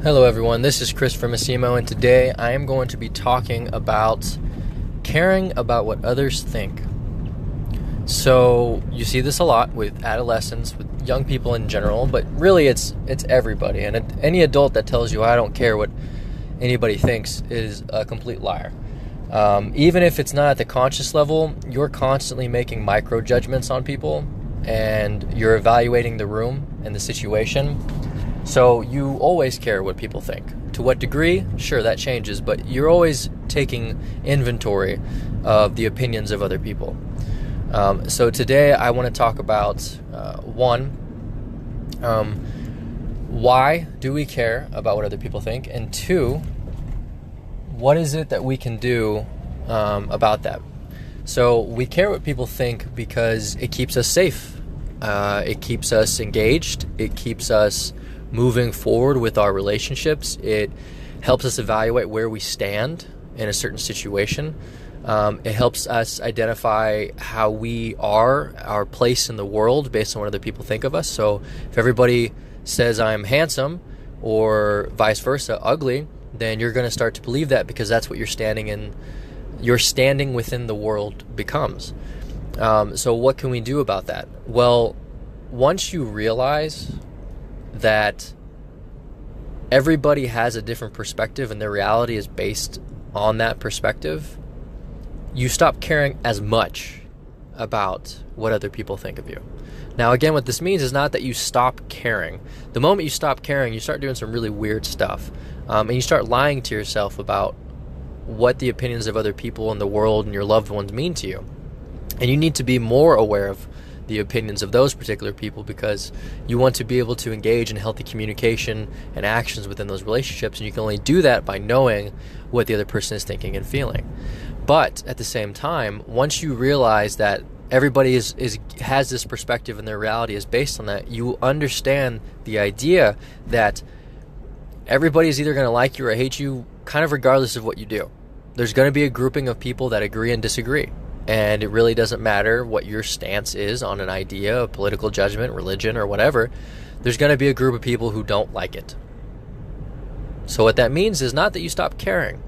Hello everyone, this is Chris from Massimo, and today I am going to be talking about caring about what others think. So you see this a lot with adolescents, with young people in general, but really it's everybody. And any adult that tells you I don't care what anybody thinks is a complete liar. Even if it's not at the conscious level, you're constantly making micro judgments on people, and you're evaluating the room and the situation. So you always care what people think. To what degree? Sure, that changes, but you're always taking inventory of the opinions of other people. So today I want to talk about, why do we care about what other people think? And two, what is it that we can do about that? So we care what people think because it keeps us safe. It keeps us engaged. It keeps us moving forward with our relationships. It helps us evaluate where we stand in a certain situation. It helps us identify how we are, our place in the world based on what other people think of us. So if everybody says I'm handsome or vice versa, ugly, then you're going to start to believe that because that's what your standing within the world becomes. So what can we do about that? Well, once you realize that everybody has a different perspective and their reality is based on that perspective, you stop caring as much about what other people think of you. Now, again, what this means is not that you stop caring. The moment you stop caring, you start doing some really weird stuff. And you start lying to yourself about what the opinions of other people in the world and your loved ones mean to you. And you need to be more aware of the opinions of those particular people because you want to be able to engage in healthy communication and actions within those relationships, and you can only do that by knowing what the other person is thinking and feeling. But at the same time, once you realize that everybody has this perspective and their reality is based on that, you understand the idea that everybody is either going to like you or hate you kind of regardless of what you do. There's going to be a grouping of people that agree and disagree. And it really doesn't matter what your stance is on an idea, a political judgment, religion, or whatever. There's going to be a group of people who don't like it. So what that means is not that you stop caring,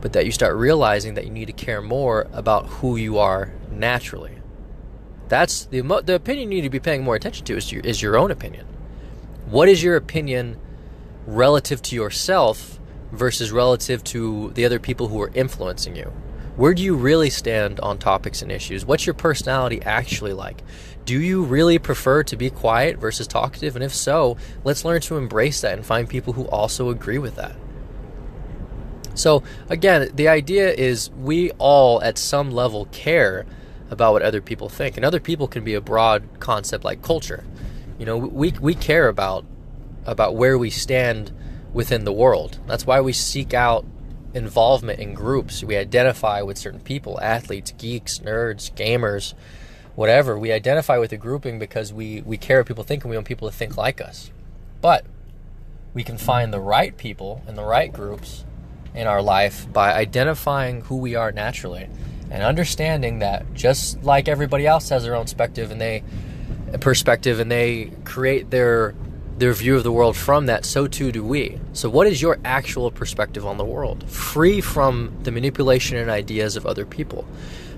but that you start realizing that you need to care more about who you are naturally. That's the opinion you need to be paying more attention to is your own opinion. What is your opinion relative to yourself versus relative to the other people who are influencing you? Where do you really stand on topics and issues? What's your personality actually like? Do you really prefer to be quiet versus talkative? And if so, let's learn to embrace that and find people who also agree with that. So again, the idea is we all at some level care about what other people think. And other people can be a broad concept like culture. You know, we care about where we stand within the world. That's why we seek out involvement in groups. We identify with certain people, athletes, geeks, nerds, gamers, whatever. We identify with a grouping because we care what people think and we want people to think like us. But we can find the right people and the right groups in our life by identifying who we are naturally and understanding that just like everybody else has their own perspective and they create their view of the world from that, so too do we. So what is your actual perspective on the world? Free from the manipulation and ideas of other people.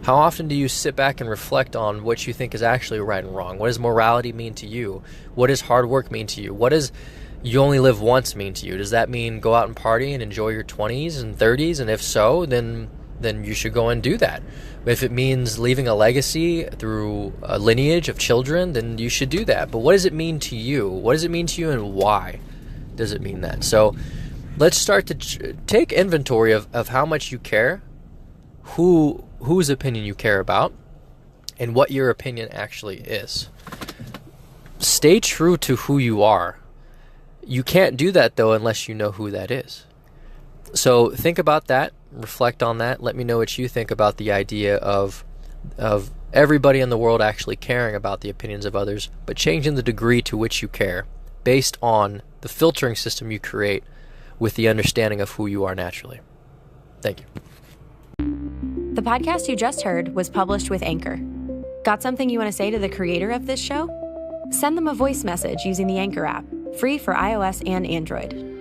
How often do you sit back and reflect on what you think is actually right and wrong? What does morality mean to you? What does hard work mean to you? What does you only live once mean to you? Does that mean go out and party and enjoy your 20s and 30s? And if so, then you should go and do that. If it means leaving a legacy through a lineage of children, then you should do that. But what does it mean to you? What does it mean to you, and why does it mean that? So let's start to take inventory of how much you care, whose opinion you care about, and what your opinion actually is. Stay true to who you are. You can't do that, though, unless you know who that is. So think about that. Reflect on that. Let me know what you think about the idea of everybody in the world actually caring about the opinions of others, but changing the degree to which you care based on the filtering system you create with the understanding of who you are naturally. Thank you. The podcast you just heard was published with Anchor. Got something you want to say to the creator of this show? Send them a voice message using the Anchor app, free for iOS and Android.